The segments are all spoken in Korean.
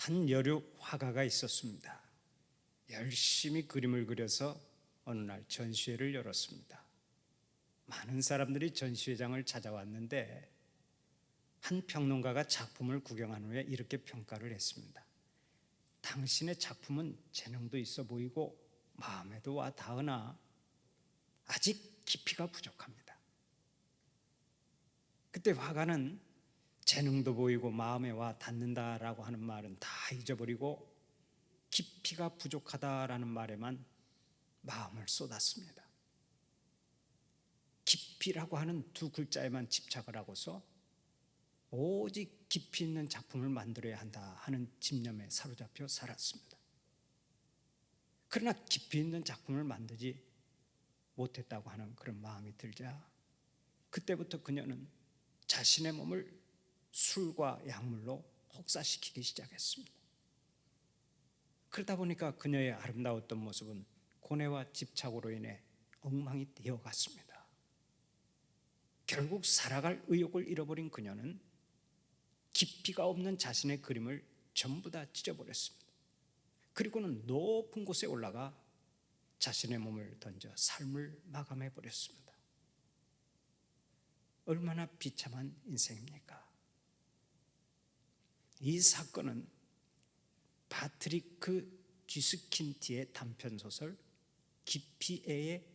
한 여류 화가가 있었습니다. 열심히 그림을 그려서 어느 날 전시회를 열었습니다. 많은 사람들이 전시회장을 찾아왔는데 한 평론가가 작품을 구경한 후에 이렇게 평가를 했습니다. 당신의 작품은 재능도 있어 보이고 마음에도 와 닿으나 아직 깊이가 부족합니다. 그때 화가는 재능도 보이고 마음에 와 닿는다라고 하는 말은 다 잊어버리고 깊이가 부족하다라는 말에만 마음을 쏟았습니다. 깊이라고 하는 두 글자에만 집착을 하고서 오직 깊이 있는 작품을 만들어야 한다 하는 집념에 사로잡혀 살았습니다. 그러나 깊이 있는 작품을 만들지 못했다고 하는 그런 마음이 들자 그때부터 그녀는 자신의 몸을 술과 약물로 혹사시키기 시작했습니다. 그러다 보니까 그녀의 아름다웠던 모습은 고뇌와 집착으로 인해 엉망이 되어갔습니다. 결국 살아갈 의욕을 잃어버린 그녀는 깊이가 없는 자신의 그림을 전부 다 찢어버렸습니다. 그리고는 높은 곳에 올라가 자신의 몸을 던져 삶을 마감해버렸습니다. 얼마나 비참한 인생입니까? 이 사건은 파트리크 쥐스킨티의 단편소설 깊이의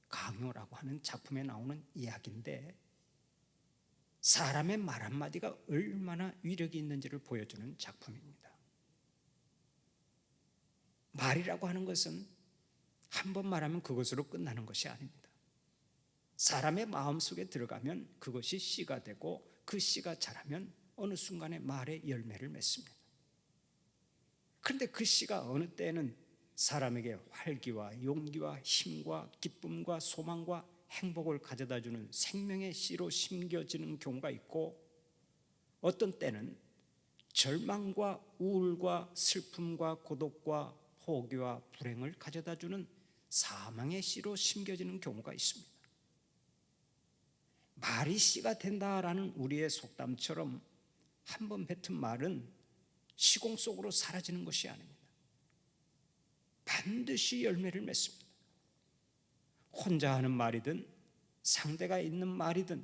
강요라고 하는 작품에 나오는 이야기인데 사람의 말 한마디가 얼마나 위력이 있는지를 보여주는 작품입니다. 말이라고 하는 것은 한 번 말하면 그것으로 끝나는 것이 아닙니다. 사람의 마음속에 들어가면 그것이 씨가 되고 그 씨가 자라면 어느 순간에 말의 열매를 맺습니다. 그런데 그 씨가 어느 때에는 사람에게 활기와 용기와 힘과 기쁨과 소망과 행복을 가져다주는 생명의 씨로 심겨지는 경우가 있고 어떤 때는 절망과 우울과 슬픔과 고독과 포기와 불행을 가져다주는 사망의 씨로 심겨지는 경우가 있습니다. 말이 씨가 된다라는 우리의 속담처럼 한 번 뱉은 말은 시공 속으로 사라지는 것이 아닙니다. 반드시 열매를 맺습니다. 혼자 하는 말이든 상대가 있는 말이든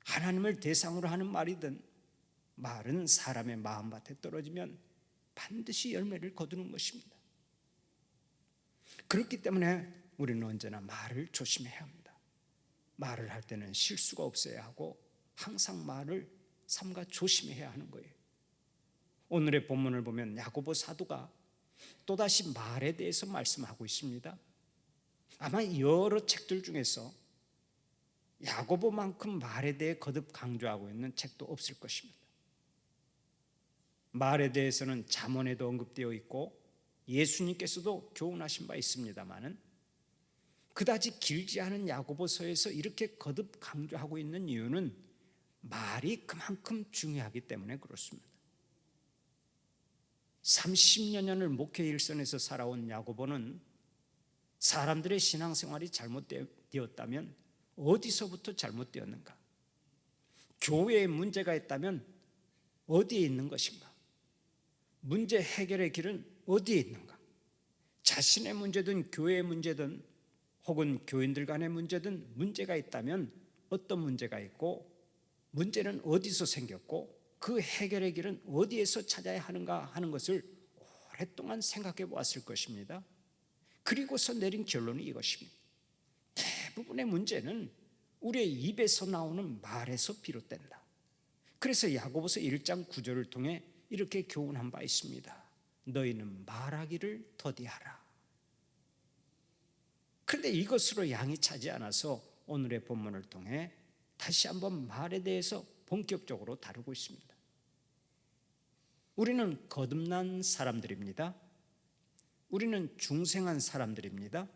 하나님을 대상으로 하는 말이든 말은 사람의 마음밭에 떨어지면 반드시 열매를 거두는 것입니다. 그렇기 때문에 우리는 언제나 말을 조심해야 합니다. 말을 할 때는 실수가 없어야 하고 항상 말을 삼가 조심해야 하는 거예요. 오늘의 본문을 보면 야고보 사도가 또다시 말에 대해서 말씀하고 있습니다. 아마 여러 책들 중에서 야고보만큼 말에 대해 거듭 강조하고 있는 책도 없을 것입니다. 말에 대해서는 잠언에도 언급되어 있고 예수님께서도 교훈하신 바 있습니다마는 그다지 길지 않은 야고보서에서 이렇게 거듭 강조하고 있는 이유는 말이 그만큼 중요하기 때문에 그렇습니다. 30여 년을 목회 일선에서 살아온 야고보는 사람들의 신앙생활이 잘못되었다면 어디서부터 잘못되었는가? 교회에 문제가 있다면 어디에 있는 것인가? 문제 해결의 길은 어디에 있는가? 자신의 문제든 교회의 문제든 혹은 교인들 간의 문제든 문제가 있다면 어떤 문제가 있고 문제는 어디서 생겼고 그 해결의 길은 어디에서 찾아야 하는가 하는 것을 오랫동안 생각해 보았을 것입니다. 그리고서 내린 결론이 이것입니다. 대부분의 문제는 우리의 입에서 나오는 말에서 비롯된다. 그래서 야고보서 1장 9절을 통해 이렇게 교훈한 바 있습니다. 너희는 말하기를 더디하라. 그런데 이것으로 양이 차지 않아서 오늘의 본문을 통해 다시 한번 말에 대해서 본격적으로 다루고 있습니다. 우리는 거듭난 사람들입니다. 우리는 중생한 사람들입니다.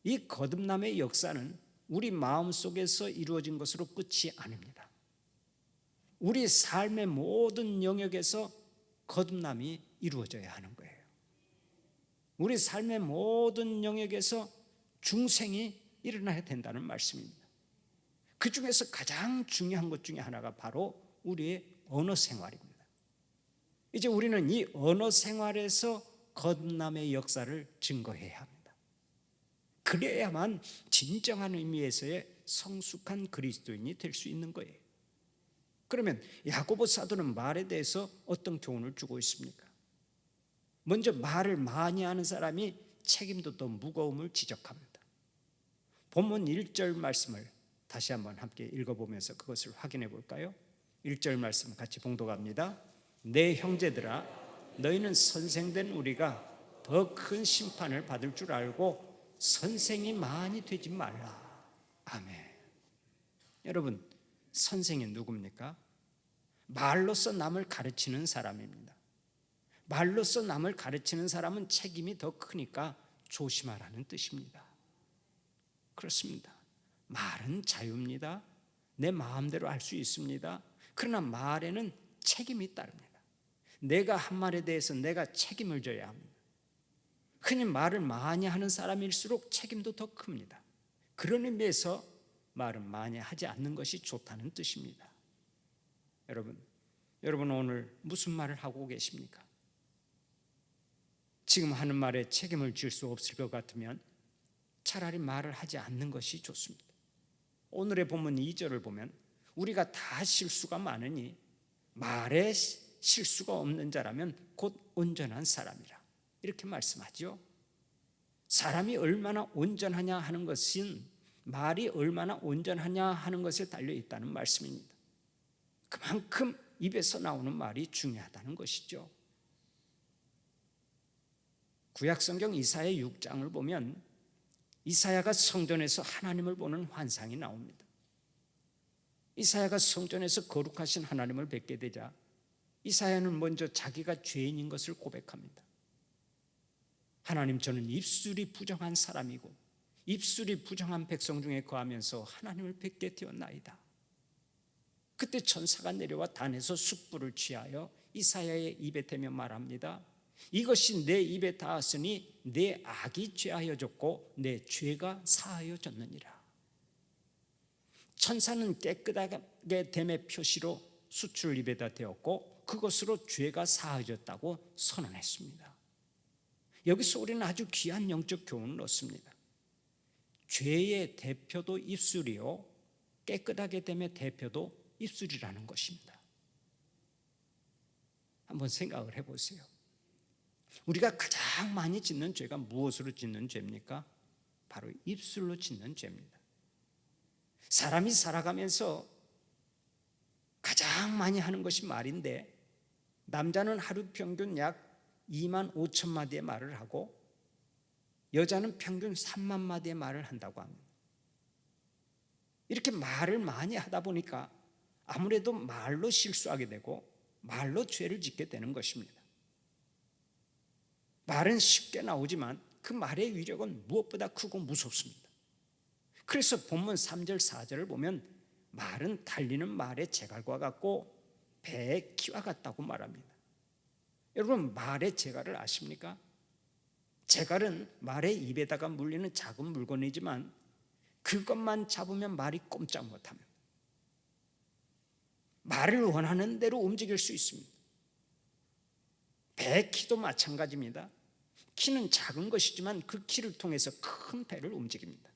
이 거듭남의 역사는 우리 마음속에서 이루어진 것으로 끝이 아닙니다. 우리 삶의 모든 영역에서 거듭남이 이루어져야 하는 거예요. 우리 삶의 모든 영역에서 중생이 일어나야 된다는 말씀입니다. 그 중에서 가장 중요한 것 중에 하나가 바로 우리의 언어 생활입니다. 이제 우리는 이 언어 생활에서 거듭남의 역사를 증거해야 합니다. 그래야만 진정한 의미에서의 성숙한 그리스도인이 될 수 있는 거예요. 그러면 야고보 사도는 말에 대해서 어떤 교훈을 주고 있습니까? 먼저 말을 많이 하는 사람이 책임도 더 무거움을 지적합니다. 본문 1절 말씀을 다시 한번 함께 읽어보면서 그것을 확인해 볼까요? 1절 말씀 같이 봉독합니다. 내 형제들아, 너희는 선생된 우리가 더 큰 심판을 받을 줄 알고 선생이 많이 되지 말라. 아멘. 여러분, 선생이 누굽니까? 말로써 남을 가르치는 사람입니다. 말로써 남을 가르치는 사람은 책임이 더 크니까 조심하라는 뜻입니다. 그렇습니다. 말은 자유입니다. 내 마음대로 할 수 있습니다. 그러나 말에는 책임이 따릅니다. 내가 한 말에 대해서 내가 책임을 져야 합니다. 흔히 말을 많이 하는 사람일수록 책임도 더 큽니다. 그런 의미에서 말은 많이 하지 않는 것이 좋다는 뜻입니다. 여러분 오늘 무슨 말을 하고 계십니까? 지금 하는 말에 책임을 질 수 없을 것 같으면 차라리 말을 하지 않는 것이 좋습니다. 오늘의 본문 2절을 보면 우리가 다 실수가 많으니 말에 실수가 없는 자라면 곧 온전한 사람이라 이렇게 말씀하죠. 사람이 얼마나 온전하냐 하는 것은 말이 얼마나 온전하냐 하는 것에 달려 있다는 말씀입니다. 그만큼 입에서 나오는 말이 중요하다는 것이죠. 구약성경 이사야 6장을 보면 이사야가 성전에서 하나님을 보는 환상이 나옵니다. 이사야가 성전에서 거룩하신 하나님을 뵙게 되자 이사야는 먼저 자기가 죄인인 것을 고백합니다. 하나님, 저는 입술이 부정한 사람이고 입술이 부정한 백성 중에 거하면서 하나님을 뵙게 되었나이다. 그때 천사가 내려와 단에서 숯불을 취하여 이사야의 입에 대며 말합니다. 이것이 내 입에 닿았으니 내 악이 죄하여졌고 내 죄가 사하여졌느니라. 천사는 깨끗하게 됨의 표시로 숯을 입에다 대었고 그것으로 죄가 사하여졌다고 선언했습니다. 여기서 우리는 아주 귀한 영적 교훈을 얻습니다. 죄의 대표도 입술이요 깨끗하게 됨의 대표도 입술이라는 것입니다. 한번 생각을 해보세요. 우리가 가장 많이 짓는 죄가 무엇으로 짓는 죄입니까? 바로 입술로 짓는 죄입니다. 사람이 살아가면서 가장 많이 하는 것이 말인데 남자는 하루 평균 약 2만 5천 마디의 말을 하고 여자는 평균 3만 마디의 말을 한다고 합니다. 이렇게 말을 많이 하다 보니까 아무래도 말로 실수하게 되고 말로 죄를 짓게 되는 것입니다. 말은 쉽게 나오지만 그 말의 위력은 무엇보다 크고 무섭습니다. 그래서 본문 3절 4절을 보면 말은 달리는 말의 제갈과 같고 배의 키와 같다고 말합니다. 여러분, 말의 제갈을 아십니까? 제갈은 말의 입에다가 물리는 작은 물건이지만 그것만 잡으면 말이 꼼짝 못합니다. 말을 원하는 대로 움직일 수 있습니다. 배 키도 마찬가지입니다. 키는 작은 것이지만 그 키를 통해서 큰 배를 움직입니다.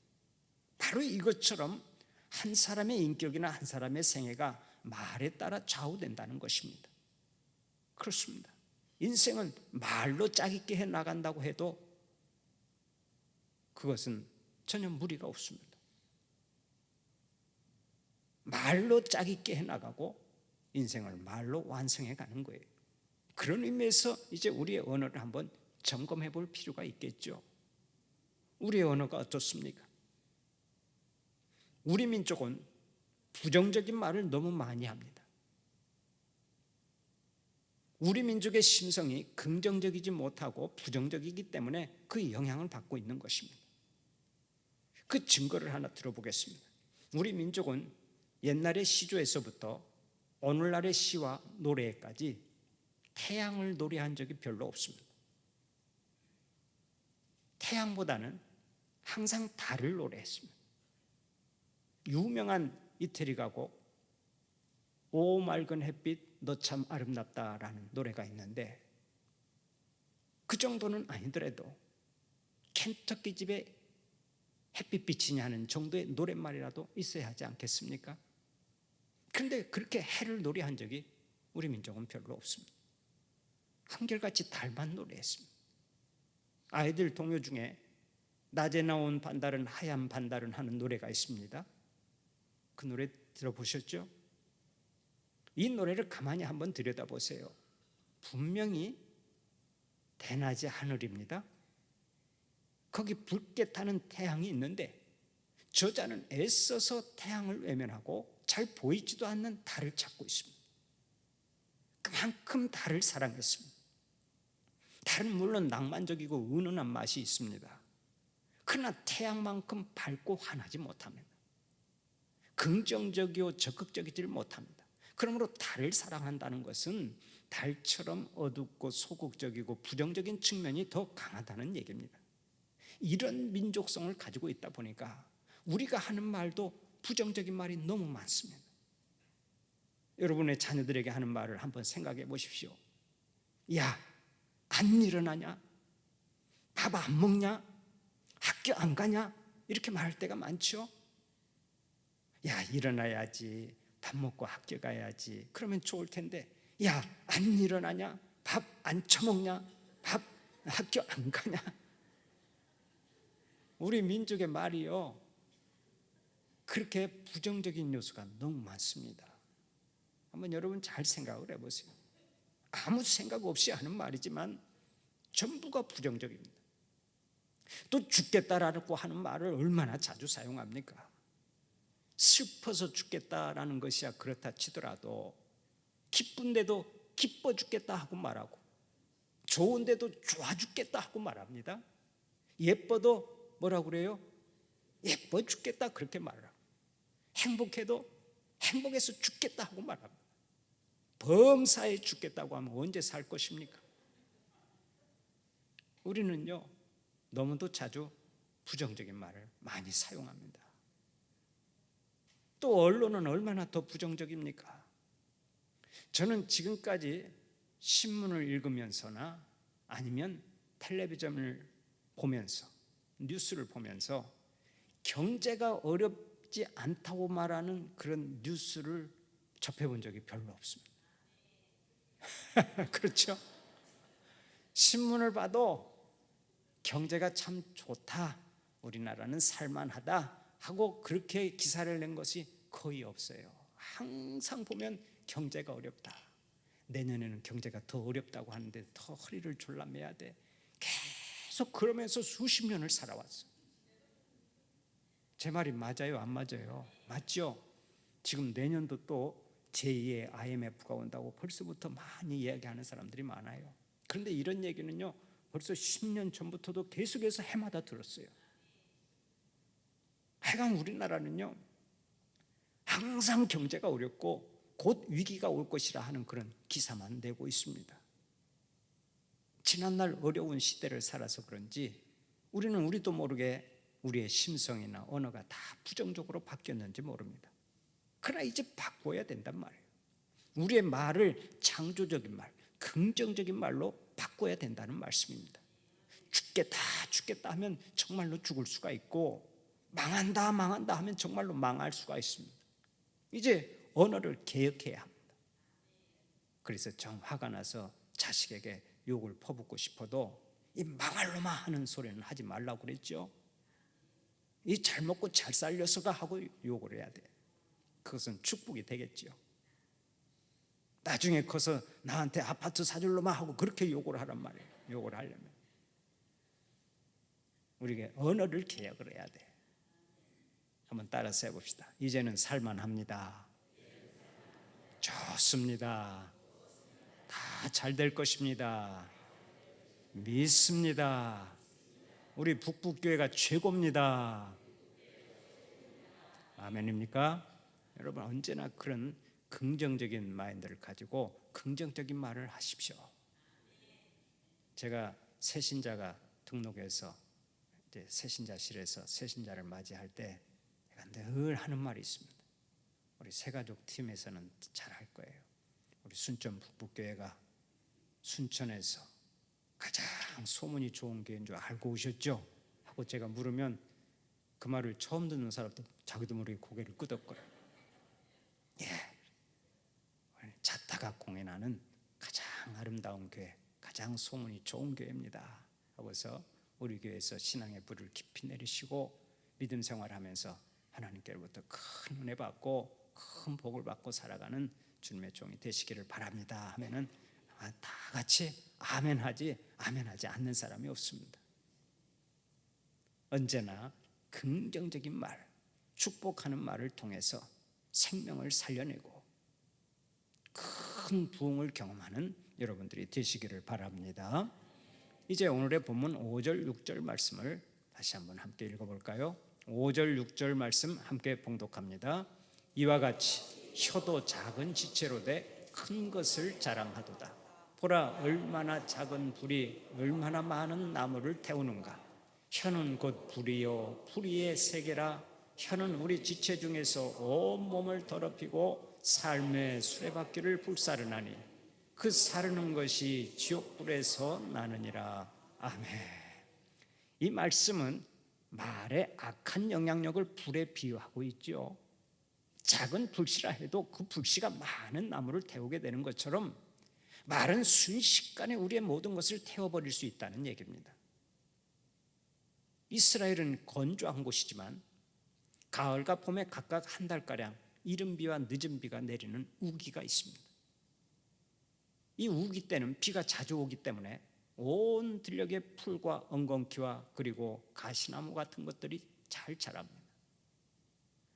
바로 이것처럼 한 사람의 인격이나 한 사람의 생애가 말에 따라 좌우된다는 것입니다. 그렇습니다. 인생은 말로 짜깁기 해 나간다고 해도 그것은 전혀 무리가 없습니다. 말로 짜깁기 해 나가고 인생을 말로 완성해 가는 거예요. 그런 의미에서 이제 우리의 언어를 한번 점검해 볼 필요가 있겠죠. 우리의 언어가 어떻습니까? 우리 민족은 부정적인 말을 너무 많이 합니다. 우리 민족의 심성이 긍정적이지 못하고 부정적이기 때문에 그 영향을 받고 있는 것입니다. 그 증거를 하나 들어보겠습니다. 우리 민족은 옛날의 시조에서부터 오늘날의 시와 노래까지 태양을 노래한 적이 별로 없습니다. 태양보다는 항상 달을 노래했습니다. 유명한 이태리 가곡 오 맑은 햇빛 너 참 아름답다라는 노래가 있는데, 그 정도는 아니더라도 켄터키 집에 햇빛 비치냐 하는 정도의 노랫말이라도 있어야 하지 않겠습니까? 그런데 그렇게 해를 노래한 적이 우리 민족은 별로 없습니다. 한결같이 달만 노래했습니다. 아이들 동요 중에 낮에 나온 반달은 하얀 반달은 하는 노래가 있습니다. 그 노래 들어보셨죠? 이 노래를 가만히 한번 들여다보세요. 분명히 대낮의 하늘입니다. 거기 붉게 타는 태양이 있는데 저자는 애써서 태양을 외면하고 잘 보이지도 않는 달을 찾고 있습니다. 그만큼 달을 사랑했습니다. 달은 물론 낭만적이고 은은한 맛이 있습니다. 그러나 태양만큼 밝고 환하지 못합니다. 긍정적이고 적극적이지 못합니다. 그러므로 달을 사랑한다는 것은 달처럼 어둡고 소극적이고 부정적인 측면이 더 강하다는 얘기입니다. 이런 민족성을 가지고 있다 보니까 우리가 하는 말도 부정적인 말이 너무 많습니다. 여러분의 자녀들에게 하는 말을 한번 생각해 보십시오. 야, 안 일어나냐? 밥 안 먹냐? 학교 안 가냐? 이렇게 말할 때가 많죠. 야, 일어나야지. 밥 먹고 학교 가야지. 그러면 좋을 텐데, 야, 안 일어나냐? 밥 안 처먹냐? 학교 안 가냐? 우리 민족의 말이요, 그렇게 부정적인 요소가 너무 많습니다. 한번 여러분 잘 생각을 해보세요. 아무 생각 없이 하는 말이지만 전부가 부정적입니다. 또 죽겠다라고 하는 말을 얼마나 자주 사용합니까? 슬퍼서 죽겠다라는 것이야 그렇다 치더라도 기쁜데도 기뻐 죽겠다 하고 말하고, 좋은데도 좋아 죽겠다 하고 말합니다. 예뻐도 뭐라고 그래요? 예뻐 죽겠다 그렇게 말하고, 행복해도 행복해서 죽겠다 하고 말합니다. 범사에 죽겠다고 하면 언제 살 것입니까? 우리는요, 너무도 자주 부정적인 말을 많이 사용합니다. 또 언론은 얼마나 더 부정적입니까? 저는 지금까지 신문을 읽으면서나 아니면 텔레비전을 보면서, 뉴스를 보면서 경제가 어렵지 않다고 말하는 그런 뉴스를 접해본 적이 별로 없습니다. 그렇죠? 신문을 봐도 경제가 참 좋다, 우리나라는 살만하다 하고 그렇게 기사를 낸 것이 거의 없어요. 항상 보면 경제가 어렵다, 내년에는 경제가 더 어렵다고 하는데 더 허리를 졸라매야 돼, 계속 그러면서 수십 년을 살아왔어요. 제 말이 맞아요, 안 맞아요? 맞죠? 지금 내년도 또 제2의 IMF가 온다고 벌써부터 많이 이야기하는 사람들이 많아요. 그런데 이런 얘기는요, 벌써 10년 전부터도 계속해서 해마다 들었어요. 하여간 우리나라는요, 항상 경제가 어렵고 곧 위기가 올 것이라 하는 그런 기사만 내고 있습니다. 지난날 어려운 시대를 살아서 그런지 우리는 우리도 모르게 우리의 심성이나 언어가 다 부정적으로 바뀌었는지 모릅니다. 그러나 이제 바꿔야 된단 말이에요. 우리의 말을 창조적인 말, 긍정적인 말로 바꿔야 된다는 말씀입니다. 죽겠다 죽겠다 하면 정말로 죽을 수가 있고, 망한다 망한다 하면 정말로 망할 수가 있습니다. 이제 언어를 개혁해야 합니다. 그래서 정 화가 나서 자식에게 욕을 퍼붓고 싶어도 이 망할 놈아 하는 소리는 하지 말라고 그랬죠. 이 잘 먹고 잘 살려서가 하고 욕을 해야 돼. 그것은 축복이 되겠죠. 나중에 커서 나한테 아파트 사줄 놈아 하고 그렇게 욕을 하란 말이에요. 욕을 하려면 우리가 언어를 개혁을 해야 돼. 한번 따라서 해봅시다. 이제는 살만합니다. 좋습니다. 다 잘 될 것입니다. 믿습니다. 우리 북북교회가 최고입니다. 아멘입니까? 여러분, 언제나 그런 긍정적인 마인드를 가지고 긍정적인 말을 하십시오. 제가 새신자가 등록해서 이제 새신자실에서 새신자를 맞이할 때 늘 하는 말이 있습니다. 우리 새가족 팀에서는 잘 알 거예요. 우리 순천 북북교회가 순천에서 가장 소문이 좋은 교회인 줄 알고 오셨죠? 하고 제가 물으면 그 말을 처음 듣는 사람도 자기도 모르게 고개를 끄덕거려요. 예, 자타가 공연하는 가장 아름다운 교회, 가장 소문이 좋은 교회입니다 하고서 우리 교회에서 신앙의 불을 깊이 내리시고 믿음 생활하면서 하나님께로부터 큰 은혜 받고 큰 복을 받고 살아가는 주님의 종이 되시기를 바랍니다 하면은 다 같이 아멘하지 않는 사람이 없습니다. 언제나 긍정적인 말, 축복하는 말을 통해서 생명을 살려내고 큰 부흥을 경험하는 여러분들이 되시기를 바랍니다. 이제 오늘의 본문 5절 6절 말씀을 다시 한번 함께 읽어볼까요? 5절 6절 말씀 함께 봉독합니다. 이와 같이 혀도 작은 지체로 돼 큰 것을 자랑하도다. 보라, 얼마나 작은 불이 얼마나 많은 나무를 태우는가. 혀는 곧 불이요 불의의 세계라. 혀는 우리 지체 중에서 온 몸을 더럽히고 삶의 수레바퀴를 불사르나니 그 사르는 것이 지옥불에서 나느니라. 아멘. 이 말씀은 말의 악한 영향력을 불에 비유하고 있죠. 작은 불씨라 해도 그 불씨가 많은 나무를 태우게 되는 것처럼 말은 순식간에 우리의 모든 것을 태워버릴 수 있다는 얘기입니다. 이스라엘은 건조한 곳이지만 가을과 봄에 각각 한 달가량 이른 비와 늦은 비가 내리는 우기가 있습니다. 이 우기 때는 비가 자주 오기 때문에 온 들녘의 풀과 엉겅퀴와 그리고 가시나무 같은 것들이 잘 자랍니다.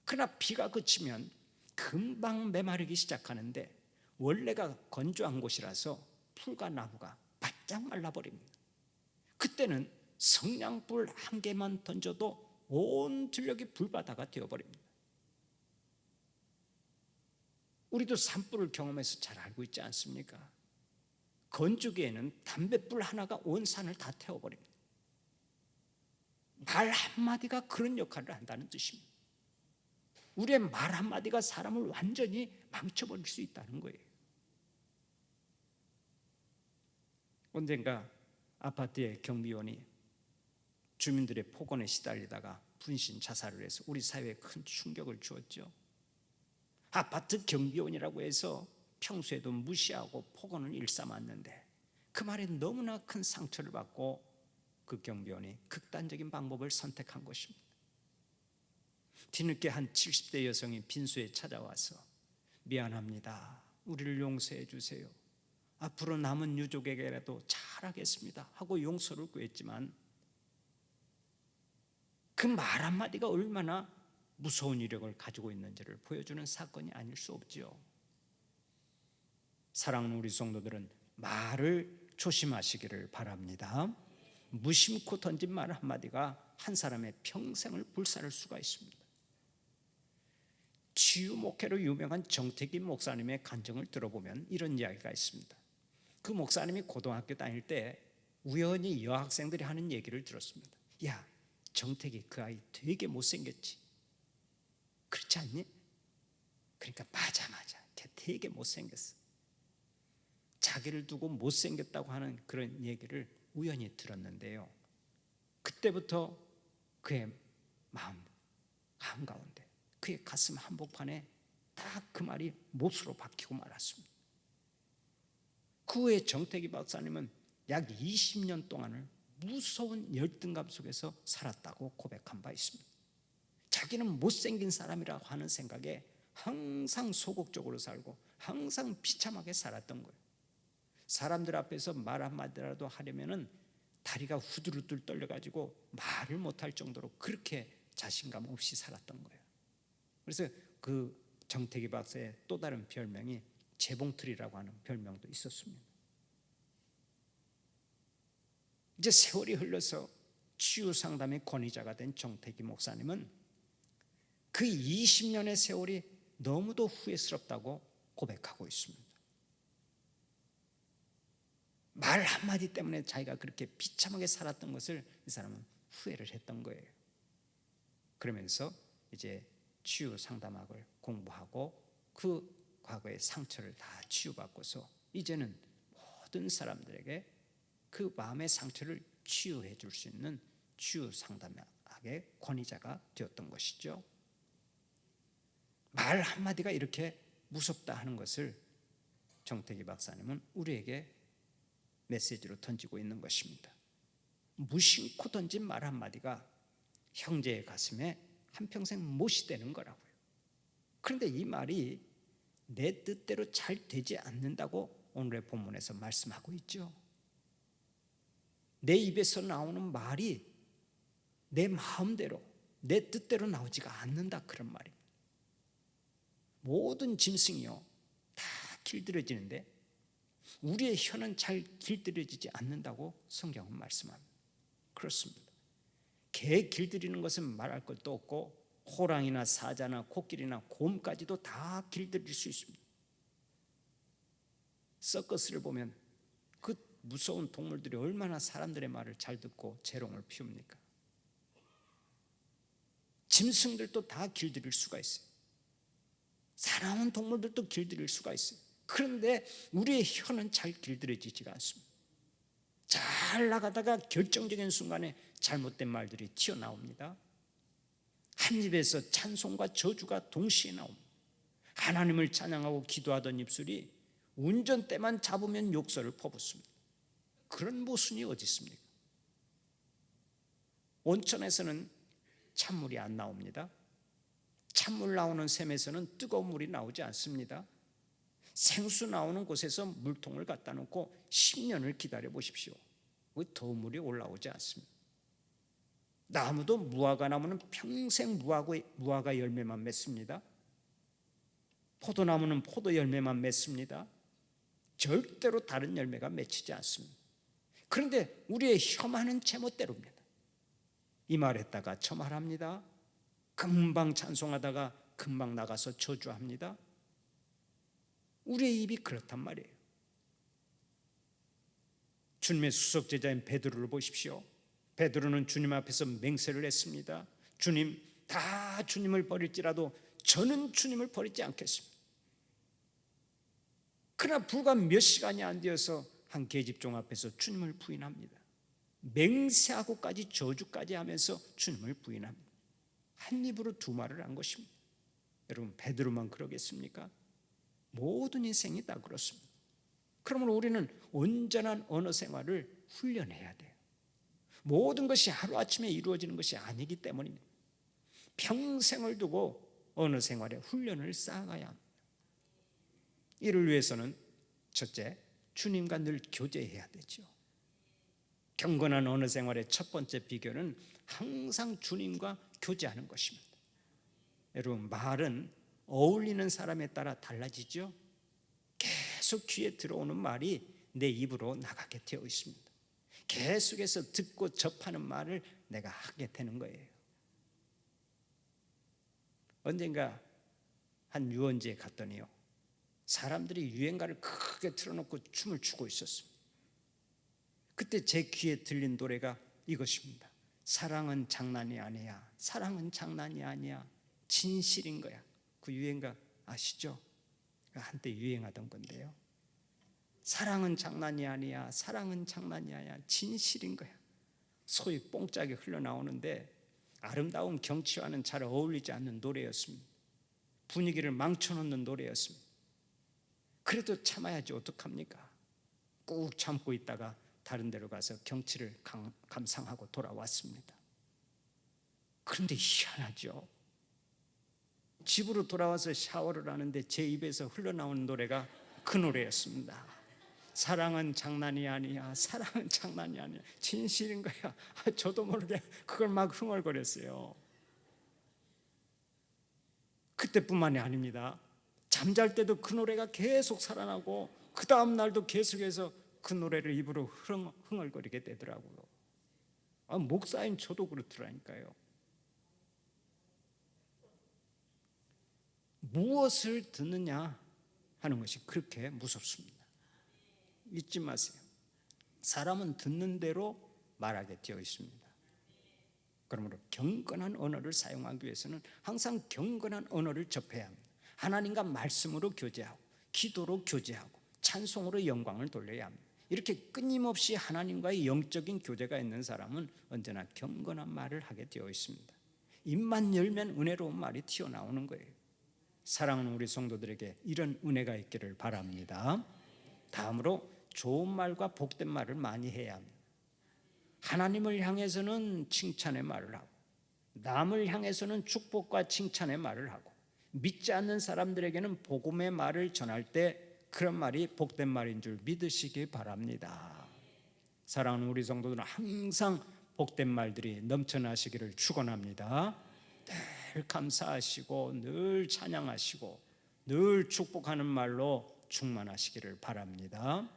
그러나 비가 그치면 금방 메마르기 시작하는데 원래가 건조한 곳이라서 풀과 나무가 바짝 말라버립니다. 그때는 성냥불 한 개만 던져도 온 들녘이 불바다가 되어버립니다. 우리도 산불을 경험해서 잘 알고 있지 않습니까? 건조기에는 담뱃불 하나가 온 산을 다 태워버립니다. 말 한마디가 그런 역할을 한다는 뜻입니다. 우리의 말 한마디가 사람을 완전히 망쳐버릴 수 있다는 거예요. 언젠가 아파트의 경비원이 주민들의 폭언에 시달리다가 분신 자살을 해서 우리 사회에 큰 충격을 주었죠. 아파트 경비원이라고 해서 평소에도 무시하고 폭언을 일삼았는데 그 말에 너무나 큰 상처를 받고 그 경비원이 극단적인 방법을 선택한 것입니다. 뒤늦게 한 70대 여성이 빈소에 찾아와서 미안합니다. 우리를 용서해 주세요. 앞으로 남은 유족에게라도 잘하겠습니다 하고 용서를 구했지만 그 말 한마디가 얼마나 무서운 이력을 가지고 있는지를 보여주는 사건이 아닐 수 없지요. 사랑하는 우리 성도들은 말을 조심하시기를 바랍니다. 무심코 던진 말 한마디가 한 사람의 평생을 불살을 수가 있습니다. 치유 목회로 유명한 정태기 목사님의 간증을 들어보면 이런 이야기가 있습니다. 그 목사님이 고등학교 다닐 때 우연히 여학생들이 하는 얘기를 들었습니다. 야, 정태기 그 아이 되게 못생겼지? 그렇지 않니? 그러니까 맞아 걔 되게 못생겼어. 자기를 두고 못생겼다고 하는 그런 얘기를 우연히 들었는데요, 그때부터 그의 마음 한가운데 그의 가슴 한복판에 딱 그 말이 못으로 박히고 말았습니다. 그 후에 정태기 박사님은 약 20년 동안을 무서운 열등감 속에서 살았다고 고백한 바 있습니다. 자기는 못생긴 사람이라고 하는 생각에 항상 소극적으로 살고 항상 비참하게 살았던 거예요. 사람들 앞에서 말 한마디라도 하려면은 다리가 후들후들 떨려가지고 말을 못할 정도로 그렇게 자신감 없이 살았던 거예요. 그래서 그 정태기 박사의 또 다른 별명이 재봉틀이라고 하는 별명도 있었습니다. 이제 세월이 흘러서 치유 상담의 권위자가 된 정태기 목사님은 그 20년의 세월이 너무도 후회스럽다고 고백하고 있습니다. 말 한마디 때문에 자기가 그렇게 비참하게 살았던 것을 이 사람은 후회를 했던 거예요. 그러면서 이제 치유 상담학을 공부하고 그 과거의 상처를 다 치유받고서 이제는 모든 사람들에게 그 마음의 상처를 치유해 줄 수 있는 치유 상담학의 권위자가 되었던 것이죠. 말 한마디가 이렇게 무섭다 하는 것을 정태기 박사님은 우리에게 메시지로 던지고 있는 것입니다. 무심코 던진 말 한마디가 형제의 가슴에 한평생 못이 되는 거라고요. 그런데 이 말이 내 뜻대로 잘 되지 않는다고 오늘의 본문에서 말씀하고 있죠. 내 입에서 나오는 말이 내 마음대로 내 뜻대로 나오지가 않는다, 그런 말입니다. 모든 짐승이요 다 길들여지는데 우리의 혀는 잘 길들여지지 않는다고 성경은 말씀합니다. 그렇습니다. 개 길들이는 것은 말할 것도 없고 호랑이나 사자나 코끼리나 곰까지도 다 길들일 수 있습니다. 서커스를 보면 그 무서운 동물들이 얼마나 사람들의 말을 잘 듣고 재롱을 피웁니까? 짐승들도 다 길들일 수가 있어요. 사나운 동물들도 길들일 수가 있어요. 그런데 우리의 혀는 잘 길들여지지가 않습니다. 잘 나가다가 결정적인 순간에 잘못된 말들이 튀어나옵니다. 한 입에서 찬송과 저주가 동시에 나옵니다. 하나님을 찬양하고 기도하던 입술이 운전대만 잡으면 욕설을 퍼붓습니다. 그런 모순이 어디 있습니까? 온천에서는 찬물이 안 나옵니다. 찬물 나오는 샘에서는 뜨거운 물이 나오지 않습니다. 생수 나오는 곳에서 물통을 갖다 놓고 10년을 기다려 보십시오. 더운 물이 올라오지 않습니다. 나무도 무화과 나무는 평생 무화과 열매만 맺습니다. 포도나무는 포도 열매만 맺습니다. 절대로 다른 열매가 맺히지 않습니다. 그런데 우리의 혀만은 제멋대로입니다. 이 말했다가 저 말합니다. 금방 찬송하다가 금방 나가서 저주합니다. 우리의 입이 그렇단 말이에요. 주님의 수석제자인 베드로를 보십시오. 베드로는 주님 앞에서 맹세를 했습니다. 주님, 다 주님을 버릴지라도 저는 주님을 버리지 않겠습니다. 그러나 불과 몇 시간이 안 되어서 한 계집종 앞에서 주님을 부인합니다. 맹세하고까지 저주까지 하면서 주님을 부인합니다. 한 입으로 두 말을 한 것입니다. 여러분, 베드로만 그러겠습니까? 모든 인생이 다 그렇습니다. 그러므로 우리는 온전한 언어 생활을 훈련해야 돼요. 모든 것이 하루아침에 이루어지는 것이 아니기 때문입니다. 평생을 두고 언어 생활에 훈련을 쌓아가야 합니다. 이를 위해서는 첫째, 주님과 늘 교제해야 되죠. 경건한 언어 생활의 첫 번째 비결은 항상 주님과 교제하는 것입니다. 여러분, 말은 어울리는 사람에 따라 달라지죠. 계속 귀에 들어오는 말이 내 입으로 나가게 되어 있습니다. 계속해서 듣고 접하는 말을 내가 하게 되는 거예요. 언젠가 한 유원지에 갔더니요, 사람들이 유행가를 크게 틀어놓고 춤을 추고 있었습니다. 그때 제 귀에 들린 노래가 이것입니다. 사랑은 장난이 아니야. 사랑은 장난이 아니야. 진실인 거야. 그 유행가 아시죠? 한때 유행하던 건데요. 사랑은 장난이 아니야. 사랑은 장난이 아니야. 진실인 거야. 소위 뽕짝이 흘러나오는데 아름다운 경치와는 잘 어울리지 않는 노래였습니다. 분위기를 망쳐놓는 노래였습니다. 그래도 참아야지 어떡합니까? 꾹 참고 있다가 다른 데로 가서 경치를 감상하고 돌아왔습니다. 그런데 희한하죠. 집으로 돌아와서 샤워를 하는데 제 입에서 흘러나오는 노래가 그 노래였습니다. 사랑은 장난이 아니야. 사랑은 장난이 아니야. 진실인 거야. 저도 모르게 그걸 막 흥얼거렸어요. 그때뿐만이 아닙니다. 잠잘 때도 그 노래가 계속 살아나고 그 다음 날도 계속해서 그 노래를 입으로 흥얼거리게 되더라고요. 목사인 저도 그렇더라니까요. 무엇을 듣느냐 하는 것이 그렇게 무섭습니다. 잊지 마세요. 사람은 듣는 대로 말하게 되어 있습니다. 그러므로 경건한 언어를 사용하기 위해서는 항상 경건한 언어를 접해야 합니다. 하나님과 말씀으로 교제하고 기도로 교제하고 찬송으로 영광을 돌려야 합니다. 이렇게 끊임없이 하나님과의 영적인 교제가 있는 사람은 언제나 경건한 말을 하게 되어 있습니다. 입만 열면 은혜로운 말이 튀어나오는 거예요. 사랑하는 우리 성도들에게 이런 은혜가 있기를 바랍니다. 다음으로 좋은 말과 복된 말을 많이 해야 합니다. 하나님을 향해서는 칭찬의 말을 하고 남을 향해서는 축복과 칭찬의 말을 하고 믿지 않는 사람들에게는 복음의 말을 전할 때 그런 말이 복된 말인 줄 믿으시기 바랍니다. 사랑하는 우리 성도들은 항상 복된 말들이 넘쳐나시기를 축원합니다. 늘 감사하시고 늘 찬양하시고 늘 축복하는 말로 충만하시기를 바랍니다.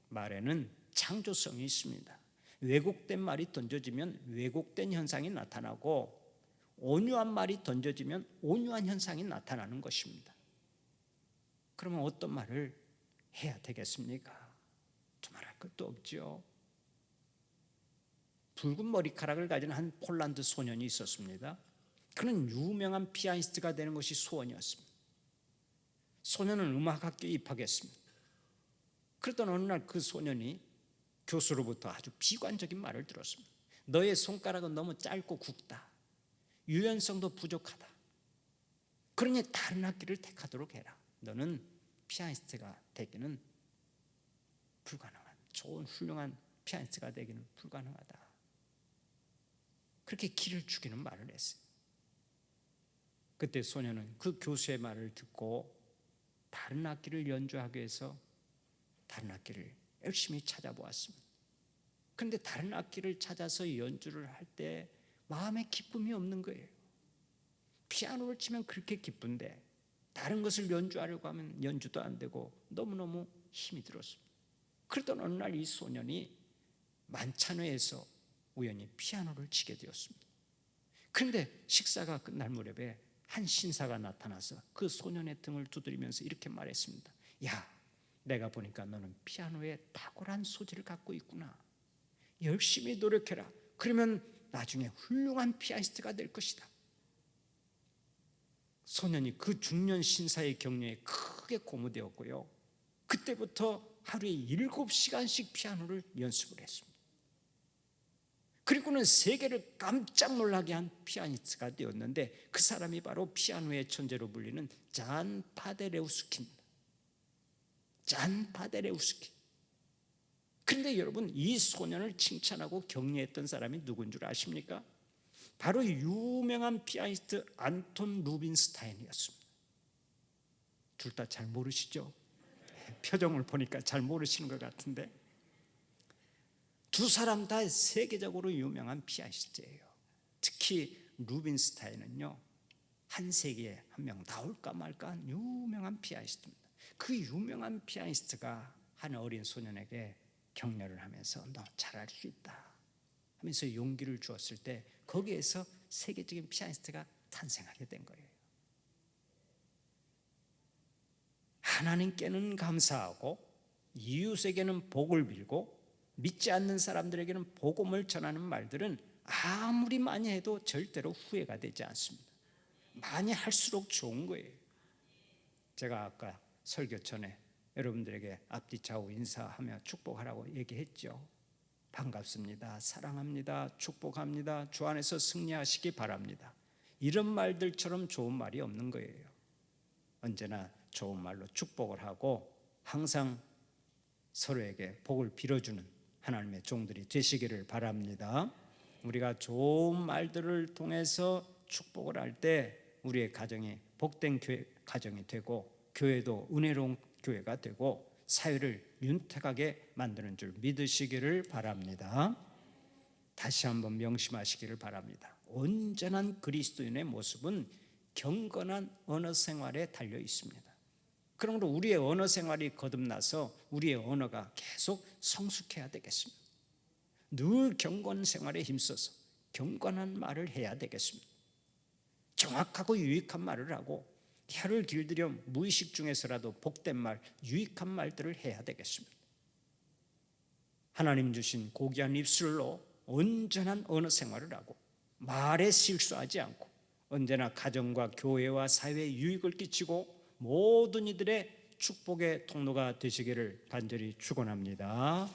말에는 창조성이 있습니다. 왜곡된 말이 던져지면 왜곡된 현상이 나타나고 온유한 말이 던져지면 온유한 현상이 나타나는 것입니다. 그러면 어떤 말을 해야 되겠습니까? 두말할 것도 없죠. 붉은 머리카락을 가진 한 폴란드 소년이 있었습니다. 그는 유명한 피아니스트가 되는 것이 소원이었습니다. 소년은 음악학교에 입학했습니다. 그러던 어느 날 그 소년이 교수로부터 아주 비관적인 말을 들었습니다. 너의 손가락은 너무 짧고 굵다. 유연성도 부족하다. 그러니 다른 학기를 택하도록 해라. 너는 피아니스트가 되기는 불가능한, 좋은 훌륭한 피아니스트가 되기는 불가능하다. 그렇게 기를 죽이는 말을 했어요. 그때 소년은 그 교수의 말을 듣고 다른 악기를 연주하기 위해서 다른 악기를 열심히 찾아보았습니다. 그런데 다른 악기를 찾아서 연주를 할 때 마음에 기쁨이 없는 거예요. 피아노를 치면 그렇게 기쁜데 다른 것을 연주하려고 하면 연주도 안 되고 너무너무 힘이 들었습니다. 그러던 어느 날 이 소년이 만찬회에서 우연히 피아노를 치게 되었습니다. 그런데 식사가 끝날 무렵에 한 신사가 나타나서 그 소년의 등을 두드리면서 이렇게 말했습니다. 야, 내가 보니까 너는 피아노에 탁월한 소질을 갖고 있구나. 열심히 노력해라. 그러면 나중에 훌륭한 피아니스트가 될 것이다. 소년이 그 중년 신사의 격려에 크게 고무되었고요. 그때부터 하루에 7시간씩 피아노를 연습을 했습니다. 그리고는 세계를 깜짝 놀라게 한 피아니스트가 되었는데 그 사람이 바로 피아노의 천재로 불리는 잔 파데레우스키입니다. 잔 파데레우스키. 그런데 여러분, 이 소년을 칭찬하고 격려했던 사람이 누군 줄 아십니까? 바로 유명한 피아니스트 안톤 루빈스타인이었습니다. 둘 다 잘 모르시죠? 표정을 보니까 잘 모르시는 것 같은데 두 사람 다 세계적으로 유명한 피아니스트예요. 특히 루빈스타인은요, 한 세기에 한 명 나올까 말까 한 유명한 피아니스트입니다. 그 유명한 피아니스트가 한 어린 소년에게 격려를 하면서 너 잘할 수 있다 하면서 용기를 주었을 때 거기에서 세계적인 피아니스트가 탄생하게 된 거예요. 하나님께는 감사하고 이웃에게는 복을 빌고 믿지 않는 사람들에게는 복음을 전하는 말들은 아무리 많이 해도 절대로 후회가 되지 않습니다. 많이 할수록 좋은 거예요. 제가 아까 설교 전에 여러분들에게 앞뒤 좌우 인사하며 축복하라고 얘기했죠. 반갑습니다. 사랑합니다. 축복합니다. 주 안에서 승리하시기 바랍니다. 이런 말들처럼 좋은 말이 없는 거예요. 언제나 좋은 말로 축복을 하고 항상 서로에게 복을 빌어주는 하나님의 종들이 되시기를 바랍니다. 우리가 좋은 말들을 통해서 축복을 할 때 우리의 가정이 복된 가정이 되고 교회도 은혜로운 교회가 되고 사회를 윤택하게 만드는 줄 믿으시기를 바랍니다. 다시 한번 명심하시기를 바랍니다. 온전한 그리스도인의 모습은 경건한 언어 생활에 달려 있습니다. 그러므로 우리의 언어 생활이 거듭나서 우리의 언어가 계속 성숙해야 되겠습니다. 늘 경건 생활에 힘써서 경건한 말을 해야 되겠습니다. 정확하고 유익한 말을 하고 혀를 길들여 무의식 중에서라도 복된 말, 유익한 말들을 해야 되겠습니다. 하나님 주신 고귀한 입술로 온전한 언어 생활을 하고 말에 실수하지 않고 언제나 가정과 교회와 사회에 유익을 끼치고 모든 이들의 축복의 통로가 되시기를 간절히 축원합니다.